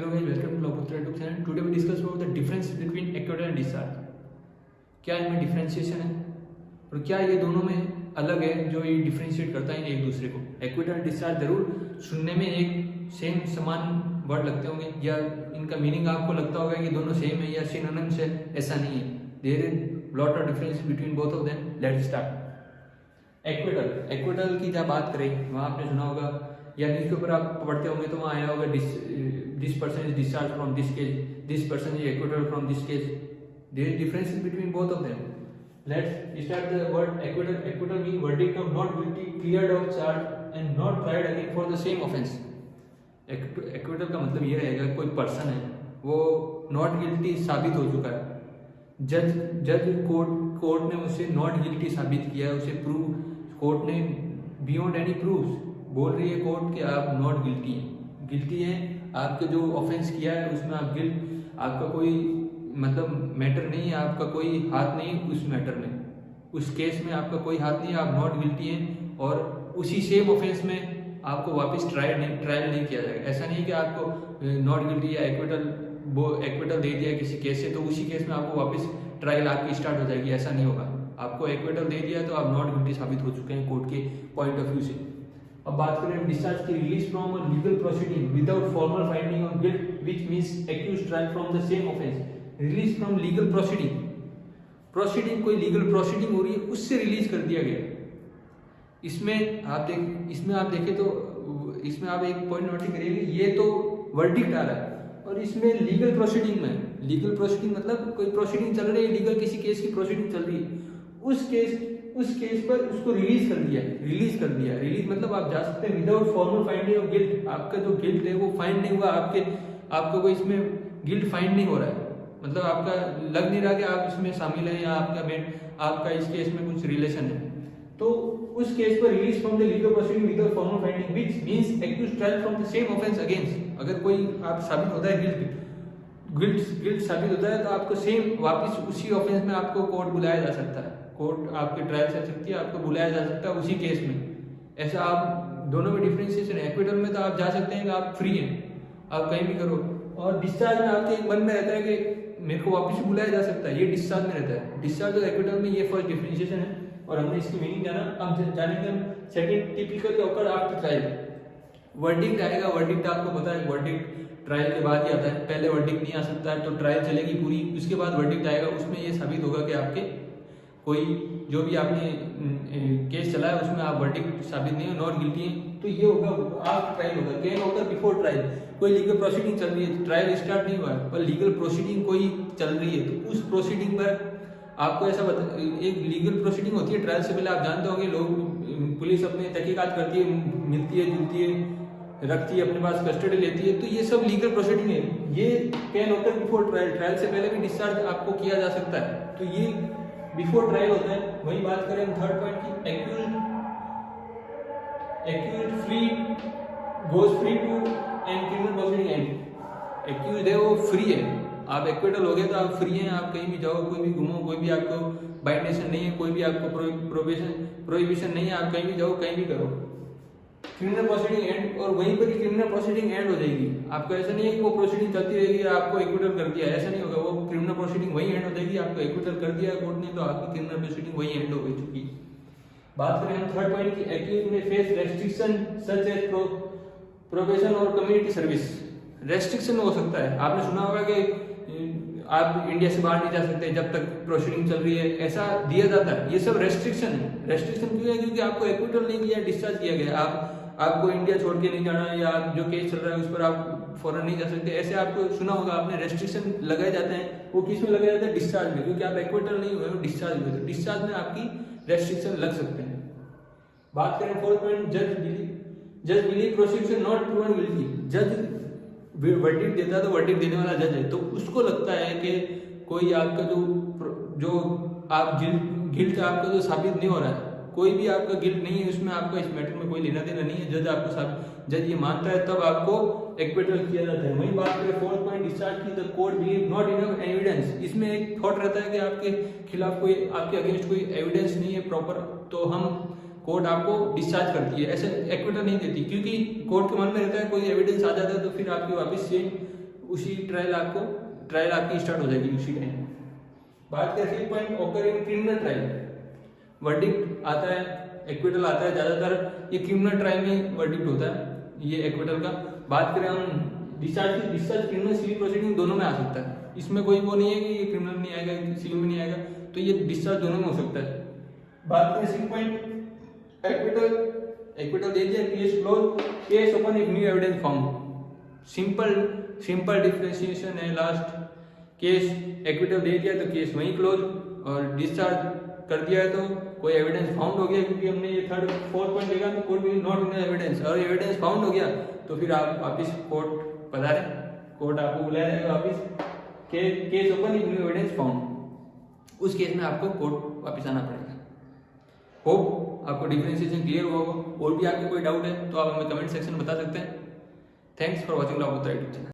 Hello guys, welcome to Lawputra YouTube channel. Today we discuss about the difference between acquittal and discharge. क्या इनमें differentiation है और क्या ये दोनों में अलग है जो ये डिफरेंशिएट करता है एक दूसरे को। एक्विटल एंड डिस्चार्ज जरूर सुनने में एक सेम समान वर्ड लगते होंगे या इनका मीनिंग आपको लगता होगा कि दोनों सेम है या सिनोनिम्स है, ऐसा नहीं है। There is lot of difference between both of them. Let's start. Acquittal की जब बात करें वहाँ आपने सुना होगा या न्यूज़पेपर आप पढ़ते होंगे तो वहाँ आया होगा this person is discharge from this case, this person is acquittal from this case. There is differences between both of them. Let's start the word acquittal. Acquittal means verdict of not guilty, cleared of charge and not tried again for the same offense. Acquittal का मतलब ये रहेगा कोई person है वो not guilty साबित हो चुका है, जज कोर्ट ने उसे नॉट गिल्टी साबित किया है, उसे प्रूव कोर्ट ने बियॉन्ड एनी प्रूफ बोल रही है कोर्ट कि आप नॉट गिल्टी हैं, आपके जो ऑफेंस किया है उसमें आप आपका कोई मतलब मैटर नहीं है, आपका कोई हाथ नहीं उस मैटर में, उस केस में आपका कोई हाथ नहीं है, आप नॉट गिल्टी हैं और उसी सेम ऑफेंस में आपको वापस ट्रायल नहीं किया जाएगा। ऐसा नहीं कि आपको नॉट गिल्टी या एक्विटल दे दिया किसी केस से तो उसी केस में आपको वापस ट्रायल आपकी स्टार्ट हो जाएगी, ऐसा नहीं होगा। आपको एक्विटल दे दिया तो आप नॉट गिल्टी साबित हो चुके हैं कोर्ट के पॉइंट ऑफ व्यू से। अब बात करें डिस्चार्ज की, release from a legal proceeding without formal finding of guilt which means accused trial from the same offence. Release from legal proceeding कोई लीगल प्रोसीडिंग हो रही है उससे रिलीज कर दिया गया। इसमें आप देखें तो इसमें आप एक पॉइंट नोट करिए, ये तो वर्डिक्ट आ रहा है और इसमें लीगल प्रोसीडिंग मतलब कोई प्रोसीडिंग चल रही है, लीगल किसी केस की प्रोसीडिंग चल रही है, उस केस पर उसको रिलीज कर दिया। रिलीज मतलब आप जा सकते हैं without formal finding of guilt. आपका जो गिल्ट है वो फाइंड नहीं हुआ, आपका कोई इसमें गिल्ट फाइंड नहीं हो रहा है, मतलब आपका लग नहीं रहा कि आप इसमें शामिल हैं या आपका इस केस में कुछ रिलेशन है, तो उस केस पर release from the legal proceeding without formal finding which means accused trial from the same offence against. अगर कोई आप साबित होता है गिल्ट साबित होता है तो आपको सेम वापस उसी ऑफेंस में आपको कोर्ट बुलाया जा सकता है, कोर्ट आपके ट्रायल से सकती है, आपको बुलाया जा सकता है उसी केस में। ऐसा आप दोनों में डिफरेंशिएशन है। एक्विटल में तो आप जा सकते हैं कि आप फ्री हैं, आप कहीं भी करो, और डिस्चार्ज में आपके एक मन में रहता है कि मेरे को वापस बुलाया जा सकता है, ये डिस्चार्ज में रहता है। डिस्चार्ज और एक्विटल में ये फर्स्ट डिफरेंशिएशन है और हमने इसकी मीनिंग जाना। अब जानेंगे हम second typical occur after trial. Verdict आएगा, वर्डिक्ट आपको पता है वर्डिक्ट ट्रायल के बाद ही आता है, पहले वर्डिक्ट नहीं आ सकता है, तो ट्रायल चलेगी पूरी, उसके बाद वर्डिक्ट आएगा। उसमें ये साबित होगा कि आपके कोई जो भी आपने केस चलाया उसमें आप वर्डिक्ट साबित नहीं हो, नॉट गिल्टी हैं, तो ये होगा आफ्टर ट्रायल होगा। कैन ऑकर बिफोर ट्रायल, कोई लीगल प्रोसीडिंग चल रही है, ट्रायल स्टार्ट नहीं हुआ है पर लीगल प्रोसीडिंग कोई चल रही है, तो उस प्रोसीडिंग पर आपको ऐसा एक लीगल प्रोसीडिंग होती है ट्रायल से पहले, आप जानते होंगे लोग पुलिस अपने तहकीकात करती है, मिलती है जुलती है, रखती है अपने पास, कस्टडी लेती है, तो ये सब लीगल प्रोसीडिंग है। ये can occur before trial, trial से पहले भी डिस्चार्ज आपको किया जा सकता है, तो ये बिफोर ट्रायल होता है। वही बात करें थर्ड पॉइंट की, accused free goes free to end criminal proceeding end. Accused है वो फ्री है, आप एक्विटल हो गए तो आप फ्री हैं, आप कहीं भी जाओ, कोई भी घूमो, कोई भी आपको बाइंडेशन नहीं है, कोई भी आपको प्रोहिबिशन नहीं है, आप कहीं भी जाओ, कहीं भी करो। क्रिमिनल प्रोसीडिंग एंड, और वहीं पर ही क्रिमिनल प्रोसीडिंग एंड हो जाएगी। आपको ऐसा नहीं है कि वो प्रोसीडिंग चलती रहेगी, आपको एक्विटल कर दिया, ऐसा नहीं होगा, वो क्रिमिनल प्रोसीडिंग वहीं एंड हो जाएगी। आपको एक्विटल कर दिया कोर्ट ने तो आपकी क्रिमिनल प्रोसीडिंग वहीं एंड हो गई चुकी। बात करें हम थर्ड पॉइंट की, एक्यूज्ड में face restriction such as probation और कम्युनिटी सर्विस। रेस्ट्रिक्शन हो सकता है, आपने सुना होगा कि आप इंडिया से बाहर नहीं जा सकते जब तक प्रोसीडिंग चल रही है, ऐसा दिया जाता है, ये सब रेस्ट्रिक्शन है। रेस्ट्रिक्शन क्यों है? क्योंकि आपको एक्विटल नहीं किया, डिस्चार्ज किया गया, आपको इंडिया छोड़ के नहीं जाना या जो केस चल रहा है उस पर आप फौरन नहीं जा सकते, ऐसे आपको सुना होगा आपने, रेस्ट्रिक्शन लगाए जाते हैं। वो किस में लगाए जाते हैं? डिस्चार्ज में, क्योंकि आप एक्विटल नहीं हुए हो, डिस्चार्ज हुए, तो डिस्चार्ज में आपकी रेस्ट्रिक्शन लग सकते हैं। बात करें फोर्थ पॉइंट, जज believe prosecution not proven guilty. जज वर्डिक्ट देता है तो वर्डिक्ट देने वाला जज है, तो उसको लगता है कि कोई आपका जो आप गिल्ट आपका जो साबित नहीं हो रहा है, कोई भी आपका गिल्ट नहीं है, उसमें आपका इस मैटर में कोई लेना देना नहीं है, जज ये मानता है तब आपको एक्विटल किया जाता है। वही बात करें फोर्थ पॉइंट डिस्चार्ज की, the court believe not enough evidence. इसमें एक थॉट रहता है कि आपके खिलाफ कोई, आपके अगेंस्ट कोई एविडेंस नहीं है प्रॉपर, तो हम कोर्ट आपको डिस्चार्ज करती है, ऐसे एक्विटल नहीं देती, क्योंकि कोर्ट के मन में रहता है कोई एविडेंस आ जाता है तो फिर आपकी वापस से उसी ट्रायल आपकी स्टार्ट हो जाएगी उसी टाइम। बात करें 3 point occur in criminal trial, verdict आता है, एक्विटल आता है, ज्यादातर ये क्रिमिनल ट्रायल में वर्डिक्ट होता है ये एक्विटल का। बात करें हम डिस्चार्ज क्रिमिनल सिविल प्रोसीडिंग दोनों में आ सकता है, इसमें कोई वो नहीं है कि ये क्रिमिनल नहीं आएगा सिविल में नहीं आएगा, तो ये डिस्चार्ज दोनों में हो सकता है। बात करें 6 पॉइंट एक्विटल दे दिया, case close, case open if new evidence found. Simple differentiation है लास्ट, केस एक्विटल दे दिया तो केस वहीं क्लोज, और डिस्चार्ज कर दिया है तो कोई एविडेंस फाउंड हो गया, क्योंकि हमने ये 3rd 4 पॉइंट देखा तो court will not in evidence, और एविडेंस फाउंड हो गया तो फिर आप वापिस कोर्ट पधारे, कोर्ट आपको बुलाया जाएगा वापिस, case open if new evidence found, उस केस में आपको कोर्ट वापिस आना पड़ेगा। होप आपको डिफरेंशिएशन क्लियर हुआ होगा। और भी आपको कोई डाउट है तो आप हमें कमेंट सेक्शन में बता सकते हैं। Thanks for watching law of the YouTube channel.